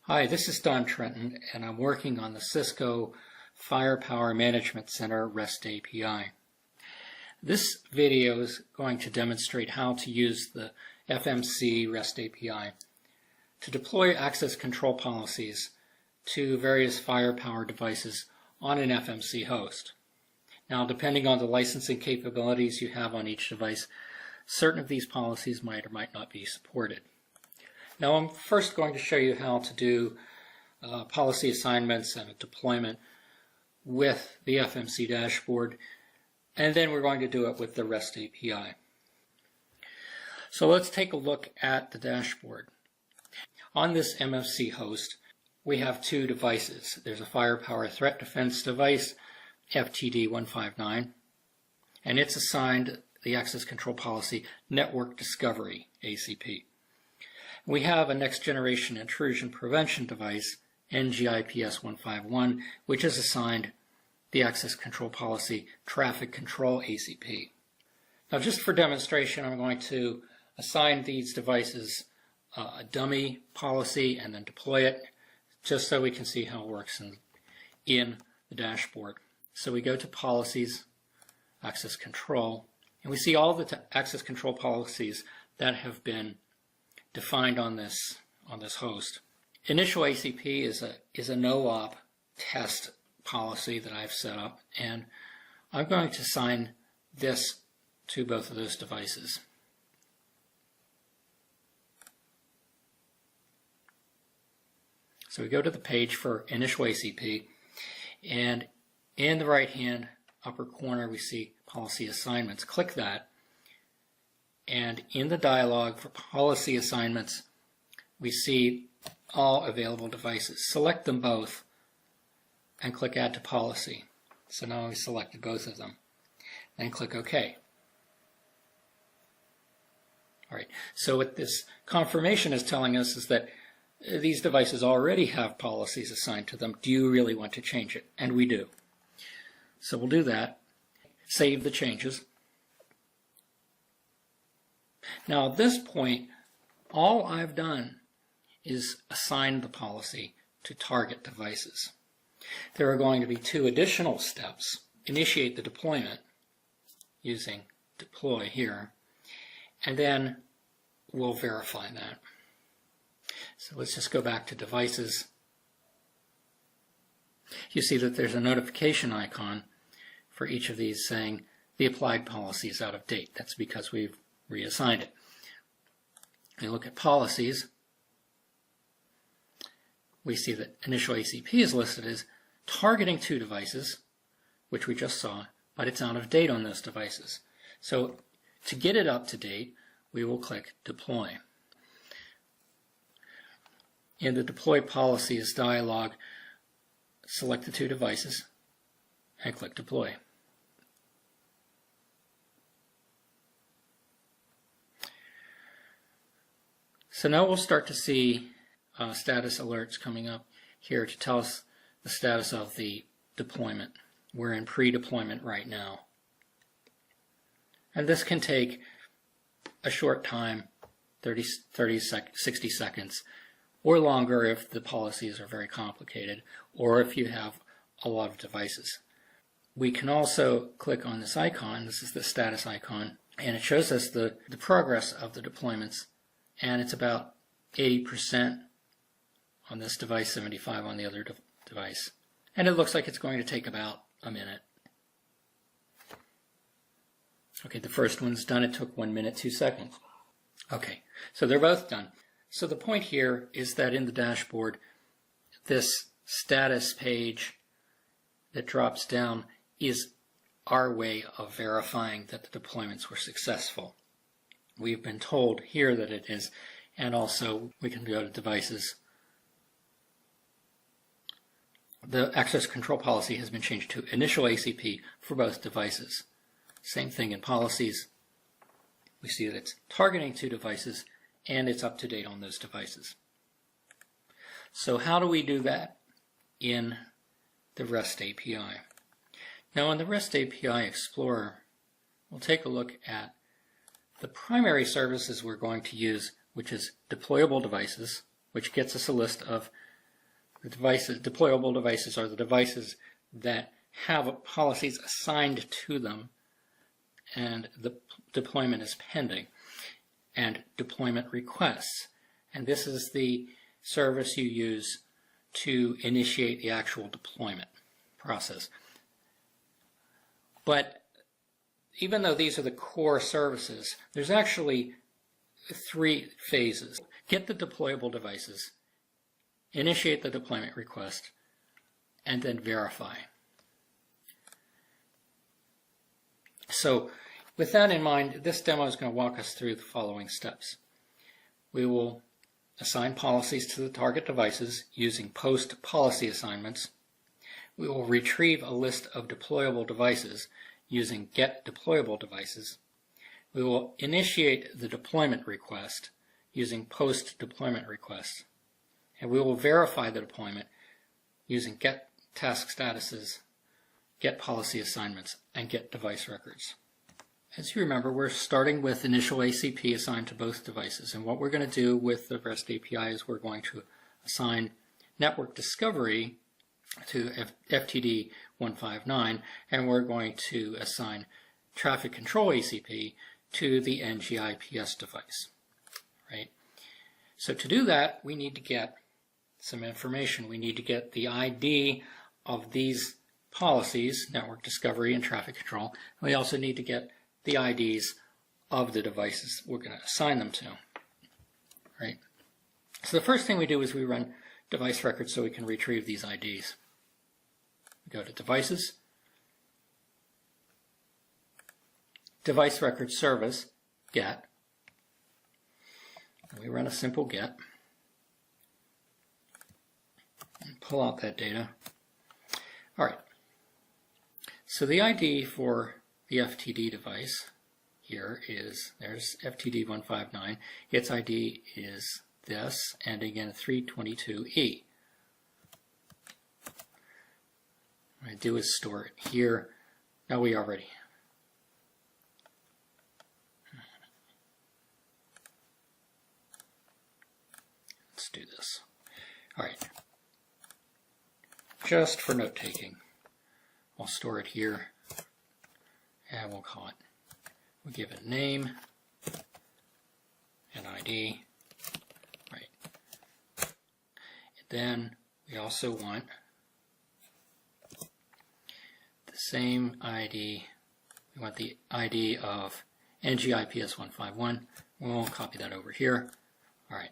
Hi, this is Don Trenton, and I'm working on the Cisco Firepower Management Center REST API. This video is going to demonstrate how to use the FMC REST API to deploy access control policies to various Firepower devices on an FMC host. Now, depending on the licensing capabilities you have on each device, certain of these policies might or might not be supported. Now, I'm first going to show you how to do policy assignments and a deployment with the FMC dashboard, and then we're going to do it with the REST API. So let's take a look at the dashboard. On this MFC host, we have two devices. There's a Firepower Threat Defense device, FTD159, and it's assigned the access control policy Network Discovery, ACP. We have a next generation intrusion prevention device, NGIPS151, which is assigned the access control policy Traffic Control ACP. Now, just for demonstration, I'm going to assign these devices a dummy policy and then deploy it, just so we can see how it works in the dashboard. So we go to Policies, Access Control, and we see all the access control policies that have been defined on this host. Initial ACP is a no-op test policy that I've set up, and I'm going to assign this to both of those devices. So we go to the page for initial ACP, and in the right-hand upper corner we see policy assignments. Click that, and in the dialog for policy assignments we see all available devices. Select them both and click Add to Policy. So now we selected both of them. Then click OK. Alright, so what this confirmation is telling us is that these devices already have policies assigned to them. Do you really want to change it? And we do. So we'll do that. Save the changes. Now at this point, all I've done is assign the policy to target devices. There are going to be two additional steps. Initiate the deployment using deploy here, and then we'll verify that. So let's just go back to devices. You see that there's a notification icon for each of these saying the applied policy is out of date. That's because we've reassigned it. We look at policies. We see that initial ACP is listed as targeting two devices, which we just saw, but it's out of date on those devices. So to get it up to date, we will click Deploy. In the Deploy Policies dialog, select the two devices and click Deploy. So now we'll start to see status alerts coming up here to tell us the status of the deployment. We're in pre-deployment right now. And this can take a short time, 60 seconds, or longer if the policies are very complicated, or if you have a lot of devices. We can also click on this icon. This is the status icon, and it shows us the progress of the deployments, and it's about 80% on this device, 75% on the other device. And it looks like it's going to take about a minute. Okay, the first one's done. It took 1 minute, 2 seconds. Okay, so they're both done. So the point here is that in the dashboard, this status page that drops down is our way of verifying that the deployments were successful. We've been told here that it is, and also we can go to devices. The access control policy has been changed to initial ACP for both devices. Same thing in policies. We see that it's targeting two devices and it's up to date on those devices. So how do we do that in the REST API? Now in the REST API Explorer, we'll take a look at the primary services we're going to use, which is deployable devices, which gets us a list of The devices, deployable devices, are the devices that have policies assigned to them and the deployment is pending. And deployment requests. And this is the service you use to initiate the actual deployment process. But even though these are the core services, there's actually 3 phases. Get the deployable devices, initiate the deployment request, and then verify. So with that in mind, this demo is going to walk us through the following steps. We will assign policies to the target devices using post policy assignments. We will retrieve a list of deployable devices using get deployable devices. We will initiate the deployment request using post deployment requests. And we will verify the deployment using get task statuses, get policy assignments, and get device records. As you remember, we're starting with initial ACP assigned to both devices. And what we're going to do with the REST API is we're going to assign network discovery to FTD 159, and we're going to assign traffic control ACP to the NGIPS device. Right? So to do that, we need to get some information. We need to get the ID of these policies, network discovery and traffic control. We also need to get the IDs of the devices we're going to assign them to. Right? So the first thing we do is we run device records so we can retrieve these IDs. We go to devices, device record service, get, and we run a simple get and pull out that data. All right. So the ID for the FTD device here is, there's FTD 159. Its ID is this, ending in 322E. What I do is store it here. Now we already. Let's do this. All right. Just for note taking, I'll store it here. And we'll call it, we'll give it a name, an ID, right. And then we also want the same ID, we want the ID of NGIPS 151. We'll copy that over here. All right.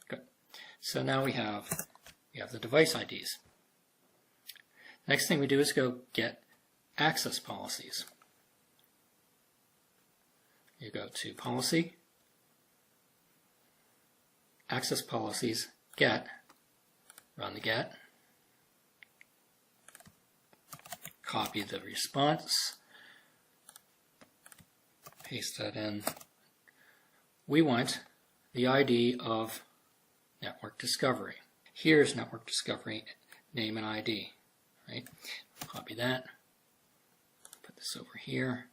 Good. So now we have the device IDs. Next thing we do is go get access policies. You go to policy, access policies, get, run the get, copy the response, paste that in. We want the ID of network discovery. Here's network discovery, name and ID, right? Copy that, put this over here,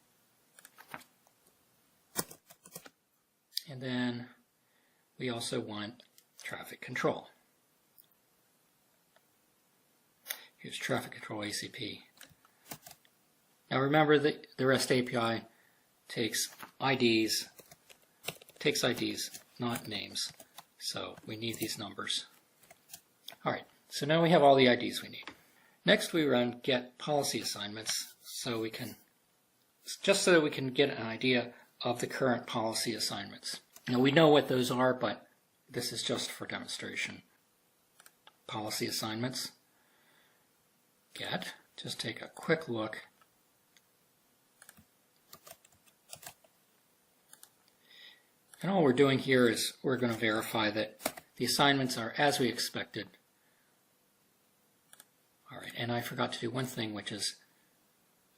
and then we also want traffic control. Here's traffic control ACP. Now remember that the REST API takes IDs, not names, so we need these numbers. All right, so now we have all the IDs we need. Next we run get policy assignments so we can, just so that we can get an idea of the current policy assignments. Now we know what those are, but this is just for demonstration. Policy assignments, get, just take a quick look. And all we're doing here is we're going to verify that the assignments are as we expected. All right, and I forgot to do one thing, which is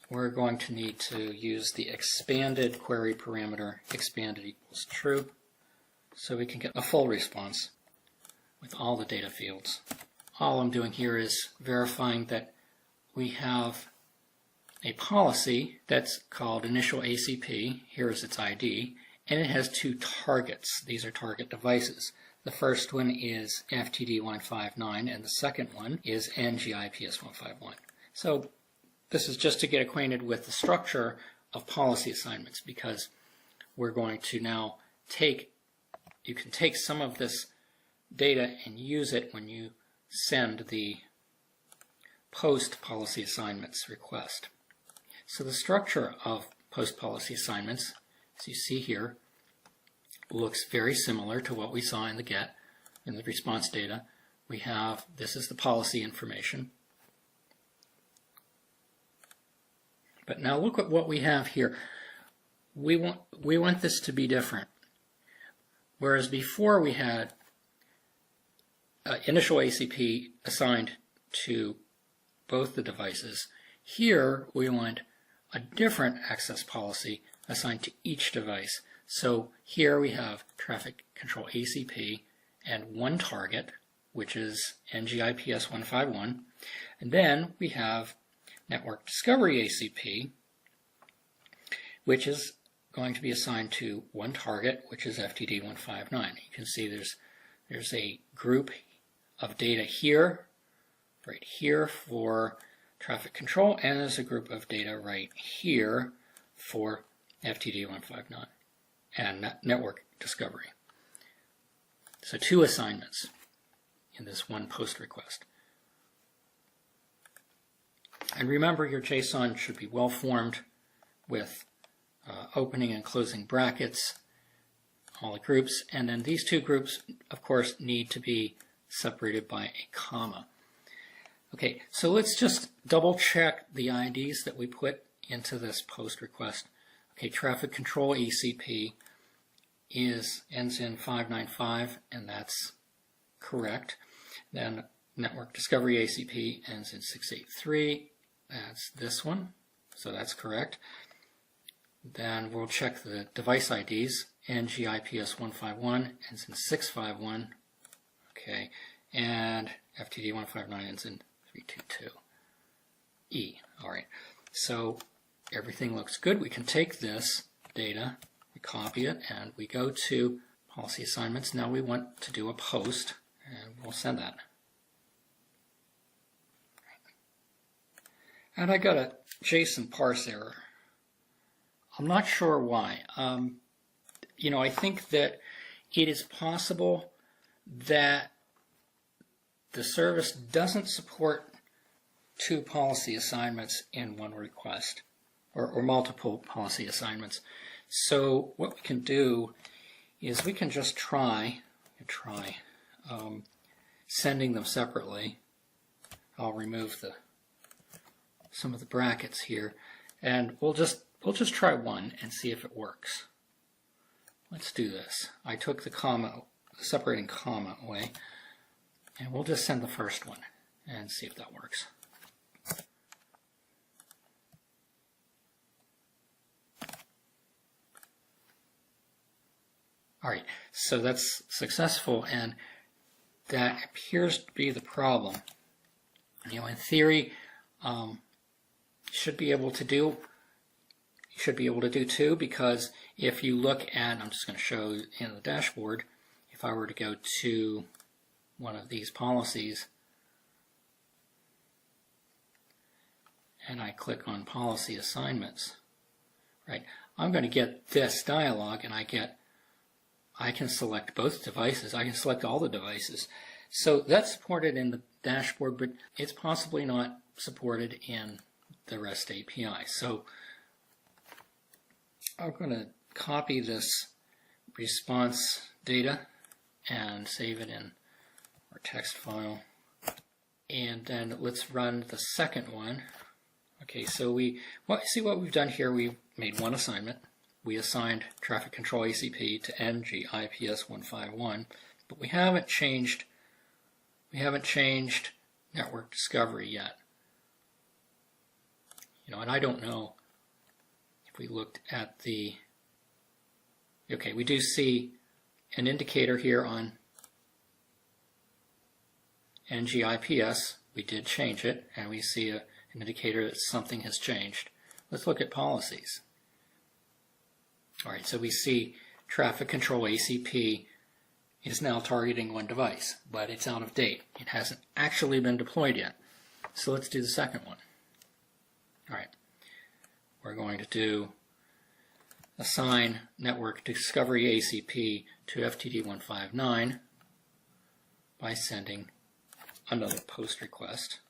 we're going to need to use the expanded query parameter, expanded equals true, so we can get a full response with all the data fields. All I'm doing here is verifying that we have a policy that's called initial ACP, here is its ID, and it has two targets. These are target devices. The first one is FTD159 and the second one is NGIPS151. So this is just to get acquainted with the structure of policy assignments, because we're going to now you can take some of this data and use it when you send the post policy assignments request. So the structure of post policy assignments, as you see here, looks very similar to what we saw in the GET, in the response data. We have, this is the policy information. But now look at what we have here. We want this to be different. Whereas before we had initial ACP assigned to both the devices, here we want a different access policy assigned to each device. So here we have traffic control ACP and one target, which is NGIPS151, and then we have network discovery ACP, which is going to be assigned to one target, which is FTD159. You can see there's a group of data here, right here for traffic control, and there's a group of data right here for FTD159 and network discovery. So two assignments in this one post request. And remember, your JSON should be well formed with opening and closing brackets, all the groups, and then these two groups, of course, need to be separated by a comma. Okay, so let's just double check the IDs that we put into this post request. Okay, traffic control ACP ends in 595, and that's correct. Then network discovery ACP ends in 683. That's this one, so that's correct. Then we'll check the device IDs. NGIPS151 ends in 651. Okay, and FTD159 ends in 322. All right, so everything looks good. We can take this data, we copy it, and we go to policy assignments. Now we want to do a post, and we'll send that. And I got a JSON parse error. I'm not sure why. I think that it is possible that the service doesn't support two policy assignments in one request, or multiple policy assignments. So what we can do is we can just try sending them separately. I'll remove some of the brackets here, and we'll just try one and see if it works. Let's do this. I took the separating comma away, and we'll just send the first one and see if that works. All right, so that's successful, and that appears to be the problem. In theory, you should be able to do two, because if you look at, I'm just going to show in the dashboard, if I were to go to one of these policies and I click on policy assignments, right, I'm going to get this dialog, and I can select both devices. I can select all the devices. So that's supported in the dashboard, but it's possibly not supported in the REST API. So I'm going to copy this response data and save it in our text file. And then let's run the second one. Okay, so see what we've done here. We've made one assignment. We assigned traffic control ACP to NGIPS151, but we haven't changed network discovery yet. And I don't know if we looked at okay, we do see an indicator here on NGIPS. We did change it, and we see an indicator that something has changed. Let's look at policies. All right, so we see traffic control ACP is now targeting one device, but it's out of date. It hasn't actually been deployed yet. So let's do the second one. All right, we're going to do assign network discovery ACP to FTD159 by sending another post request.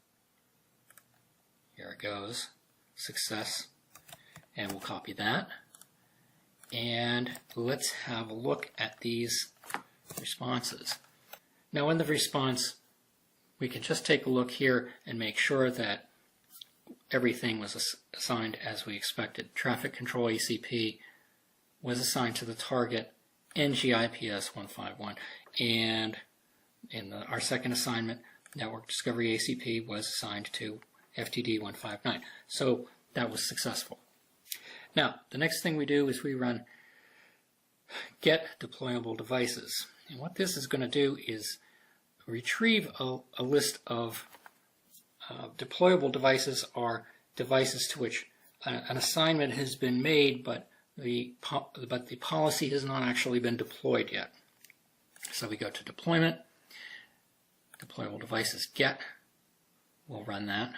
Here it goes, success, and we'll copy that. And let's have a look at these responses. Now in the response, we can just take a look here and make sure that everything was assigned as we expected. Traffic control ACP was assigned to the target NGIPS 151, and in our second assignment, network discovery ACP was assigned to FTD 159. So that was successful. Now, the next thing we do is we run get deployable devices. And what this is going to do is retrieve a list of deployable devices, are devices to which an assignment has been made, but the policy has not actually been deployed yet. So we go to deployment, deployable devices get, we'll run that.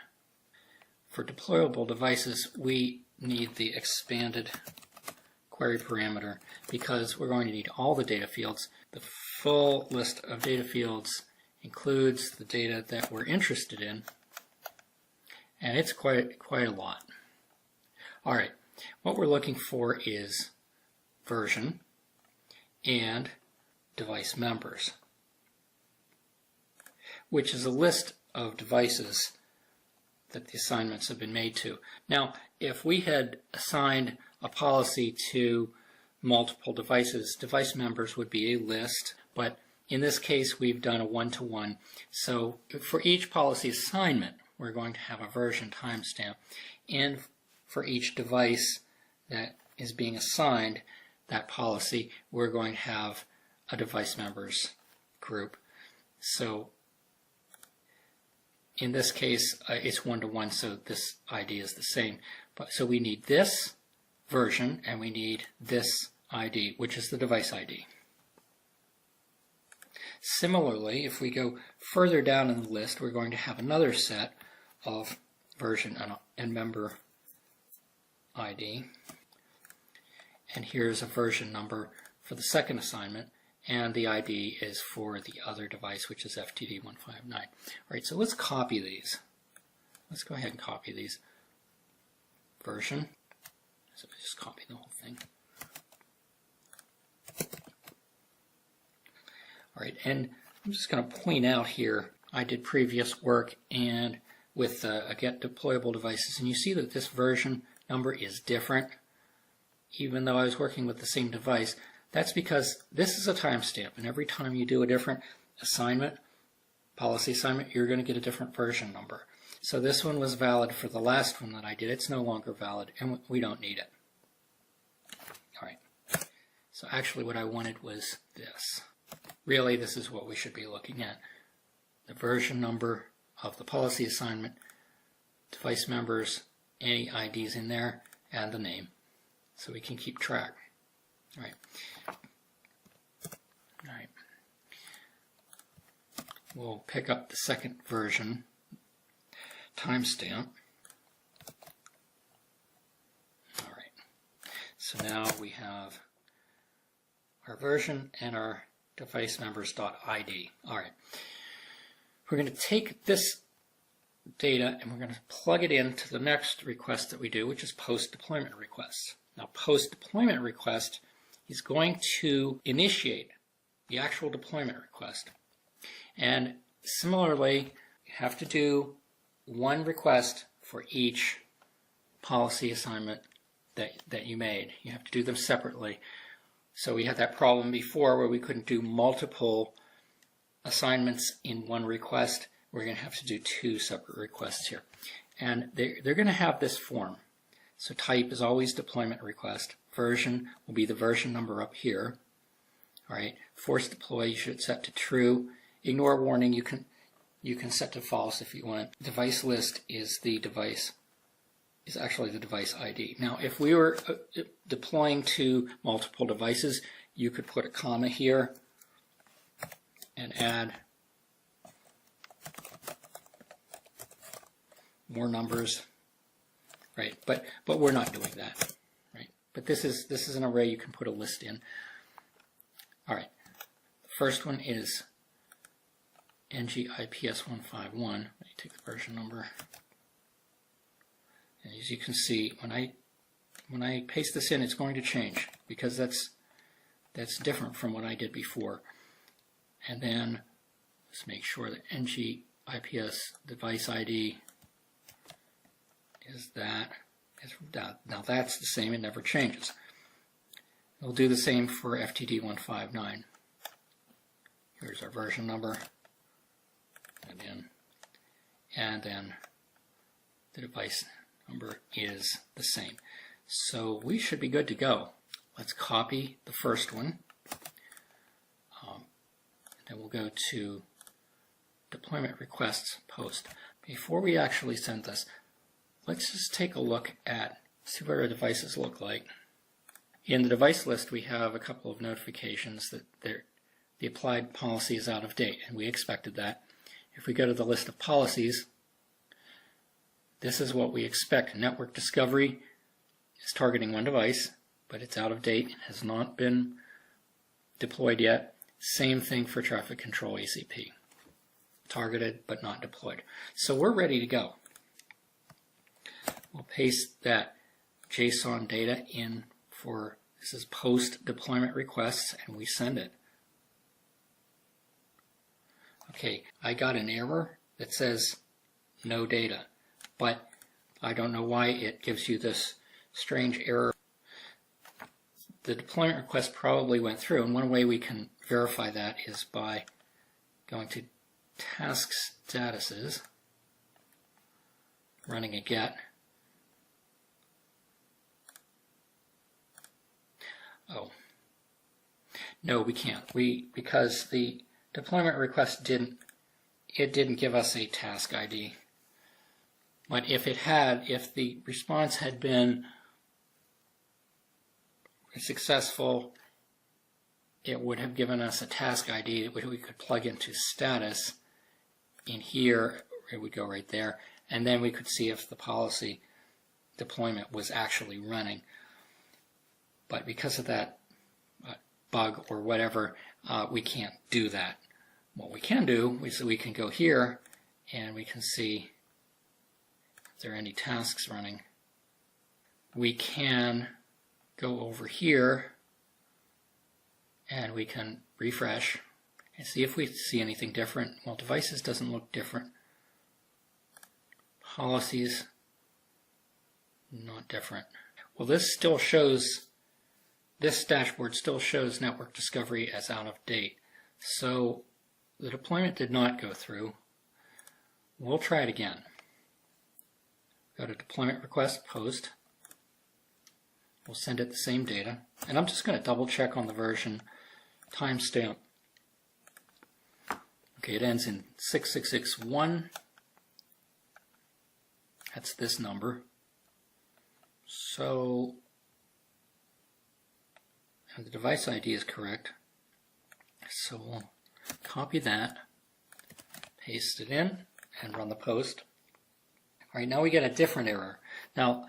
For deployable devices, we need the expanded query parameter because we're going to need all the data fields. The full list of data fields includes the data that we're interested in, and it's quite a lot. All right, what we're looking for is version and device members, which is a list of devices that the assignments have been made to. Now, if we had assigned a policy to multiple devices, device members would be a list, but in this case we've done a one-to-one. So for each policy assignment, we're going to have a version timestamp, and for each device that is being assigned that policy, we're going to have a device members group. So in this case, it's one-to-one, so this ID is the same. But so we need this version, and we need this ID, which is the device ID. Similarly, if we go further down in the list, we're going to have another set of version and member ID. And here's a version number for the second assignment, and the ID is for the other device, which is FTD159. All right, so let's copy these. Let's go ahead and copy these. Version. So just copy the whole thing. All right, and I'm just going to point out here, I did previous work and with get deployable devices, and you see that this version number is different, even though I was working with the same device. That's because this is a timestamp, and every time you do a different assignment, policy assignment, you're going to get a different version number. So this one was valid for the last one that I did. It's no longer valid, and we don't need it. All right. So actually what I wanted was this. Really, this is what we should be looking at. The version number of the policy assignment, device members, any IDs in there, and the name, so we can keep track. All right. All right. We'll pick up the second version timestamp. All right. So now we have our version and our device members.id. All right. We're going to take this data and we're going to plug it into the next request that we do, which is post-deployment requests. Now, post-deployment request is going to initiate the actual deployment request. And similarly, you have to do one request for each policy assignment that you made. You have to do them separately. So we had that problem before where we couldn't do multiple assignments in one request. We're going to have to do two separate requests here. And they're going to have this form. So type is always deployment request. Version will be the version number up here. All right. Force deploy you should set to true. Ignore warning you can set to false if you want. Device list is actually the device ID. Now, if we were deploying to multiple devices, you could put a comma here and add more numbers, right? But we're not doing that, right? But this is an array you can put a list in. All right, the first one is NG-IPS151. Let me take the version number. And as you can see, when I paste this in, it's going to change because that's different from what I did before. And then let's make sure that NG-IPS device ID is that. Now that's the same, it never changes. We'll do the same for FTD159. Here's our version number, and then the device number is the same. So we should be good to go. Let's copy the first one. Then we'll go to deployment requests post. Before we actually send this, let's just take a look at, see what our devices look like. In the device list, we have a couple of notifications that the applied policy is out of date, and we expected that. If we go to the list of policies, this is what we expect. Network discovery is targeting one device, but it's out of date, has not been deployed yet. Same thing for traffic control ACP. Targeted but not deployed. So we're ready to go. We'll paste that JSON data in for, this is post deployment requests, and we send it. Okay, I got an error that says no data, but I don't know why it gives you this strange error. The deployment request probably went through, and one way we can verify that is by going to task statuses, running a get. Oh, no, we can't. Because the deployment request didn't give us a task ID. But if it had, if the response had been successful, it would have given us a task ID that we could plug into status. In here, it would go right there, and then we could see if the policy deployment was actually running. But because of that bug or whatever, we can't do that. What we can do is we can go here and we can see if there are any tasks running. We can go over here and we can refresh and see if we see anything different. Well, devices doesn't look different. Policies, not different. Well, this still shows, this dashboard still shows network discovery as out of date. So the deployment did not go through. We'll try it again. Go to deployment request post. We'll send it the same data. And I'm just going to double check on the version timestamp. Okay, it ends in 6661. That's this number. So, and the device ID is correct. So we'll copy that, paste it in, and run the post. All right, now we get a different error. Now,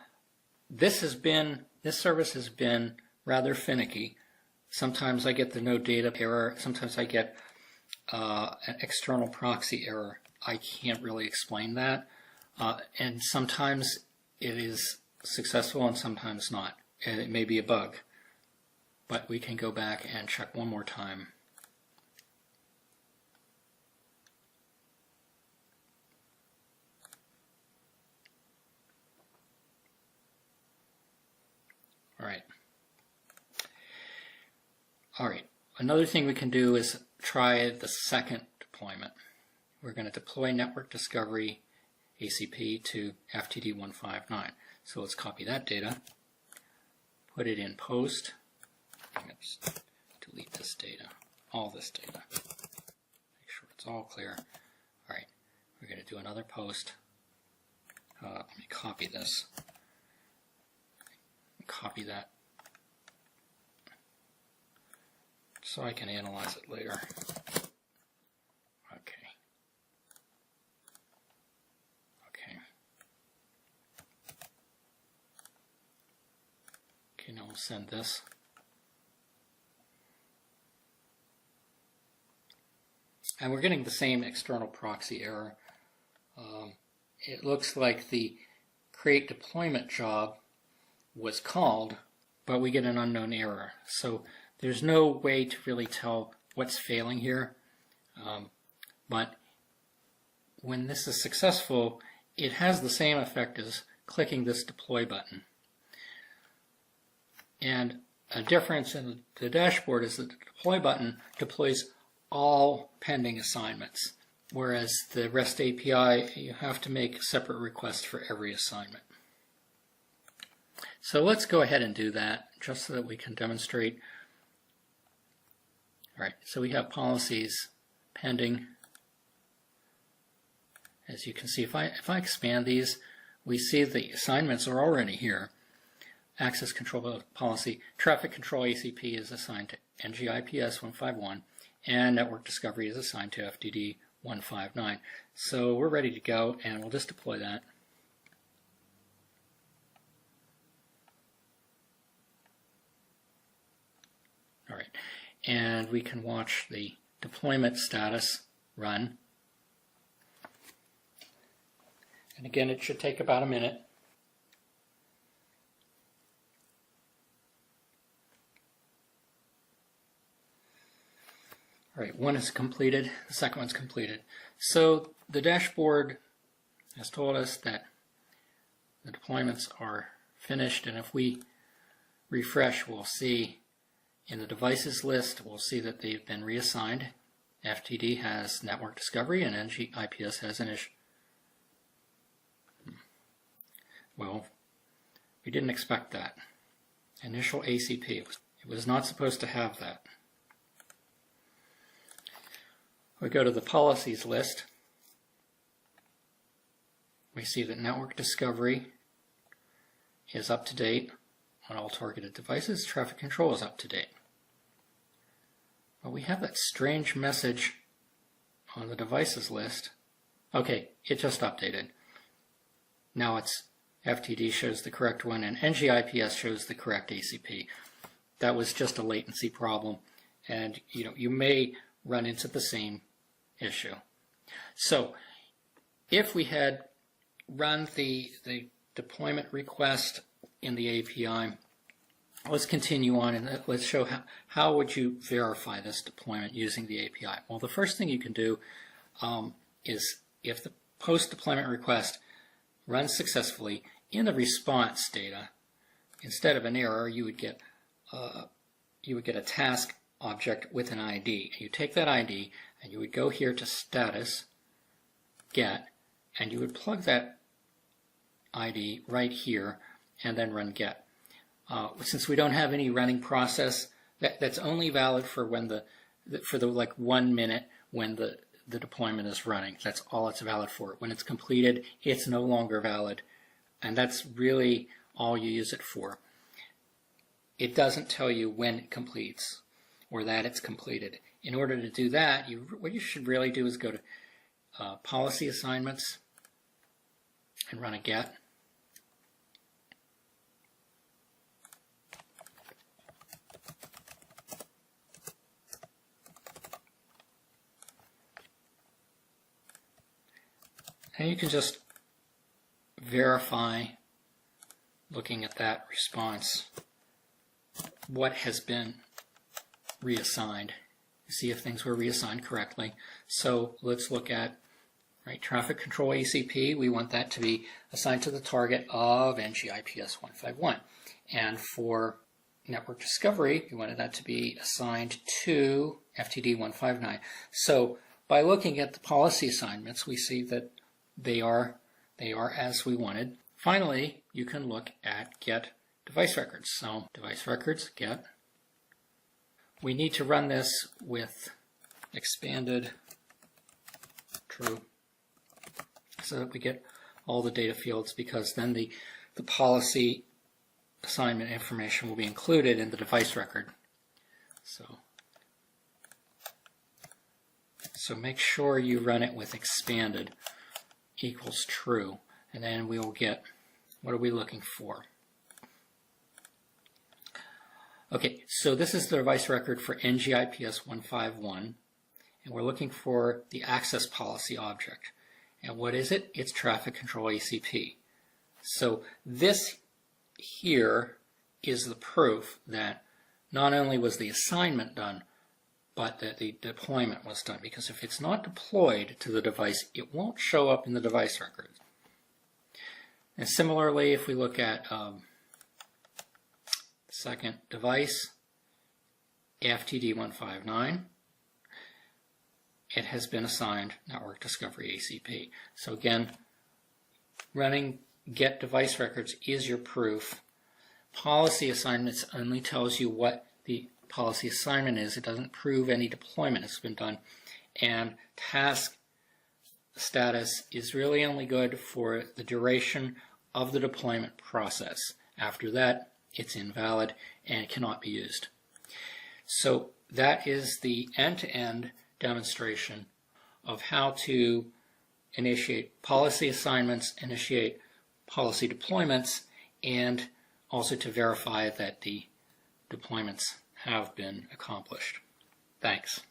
this service has been rather finicky. Sometimes I get the no data error. Sometimes I get an external proxy error. I can't really explain that. And sometimes it is successful and sometimes not. And it may be a bug. But we can go back and check one more time. All right. Another thing we can do is try the second deployment. We're going to deploy network discovery ACP to FTD159. So let's copy that data, put it in post. Oops, delete this data, all this data. Make sure it's all clear. All right, we're going to do another post. Let me copy this. Copy that. so I can analyze it later. Okay. Okay, now we'll send this. And we're getting the same external proxy error. It looks like the create deployment job was called, but we get an unknown error. So there's no way to really tell what's failing here. But when this is successful, it has the same effect as clicking this deploy button. And a difference in the dashboard is that the deploy button deploys all pending assignments, whereas the REST API, you have to make a separate request for every assignment. So let's go ahead and do that just so that we can demonstrate. All right, so we have policies pending. As you can see, if I expand these, we see the assignments are already here. Access control policy, traffic control ACP is assigned to NGIPS 151, and network discovery is assigned to FTD 159. So we're ready to go, and we'll just deploy that. All right, and we can watch the deployment status run. And again, it should take about a minute. All right, one is completed, the second one's completed. So the dashboard has told us that the deployments are finished, and if we refresh, we'll see in the devices list, we'll see that they've been reassigned. FTD has network discovery and NGIPS has initial. Well, we didn't expect that. Initial ACP, it was not supposed to have that. We go to the policies list. We see that network discovery is up to date on all targeted devices. Traffic control is up to date. But we have that strange message on the devices list. Okay, it just updated. Now it's FTD shows the correct one and NGIPS shows the correct ACP. That was just a latency problem, and you may run into the same issue. So if we had run the deployment request in the API, let's continue on and let's show how would you verify this deployment using the API. Well, the first thing you can do is if the post deployment request runs successfully, in the response data, instead of an error, you would get a task object with an ID. You take that ID and you would go here to status, get, and you would plug that ID right here and then run get. Since we don't have any running process, that's only valid for when like 1 minute when the deployment is running. That's all it's valid for. When it's completed, it's no longer valid, and that's really all you use it for. It doesn't tell you when it completes or that it's completed. In order to do that, what you should really do is go to policy assignments and run a get. And you can just verify, looking at that response, what has been reassigned. See if things were reassigned correctly. So let's look at traffic control ACP. We want that to be assigned to the target of NGIPS 151. And for network discovery, we wanted that to be assigned to FTD 159. So by looking at the policy assignments, we see that they are as we wanted. Finally, you can look at get device records. So device records, get. We need to run this with expanded true so that we get all the data fields, because then the policy assignment information will be included in the device record. So So make sure you run it with expanded equals true, and then we will get, what are we looking for? Okay, so this is the device record for NGIPS 151, and we're looking for the access policy object. And what is it? It's traffic control ACP. So this here is the proof that not only was the assignment done, but that the deployment was done. Because if it's not deployed to the device, it won't show up in the device record. And similarly, if we look at second device, FTD 159, it has been assigned Network Discovery ACP. So again, running get device records is your proof. Policy assignments only tells you what the policy assignment is. It doesn't prove any deployment has been done. And task status is really only good for the duration of the deployment process. After that, it's invalid and cannot be used. So that is the end-to-end demonstration of how to initiate policy assignments, initiate policy deployments, and also to verify that the deployments have been accomplished. Thanks.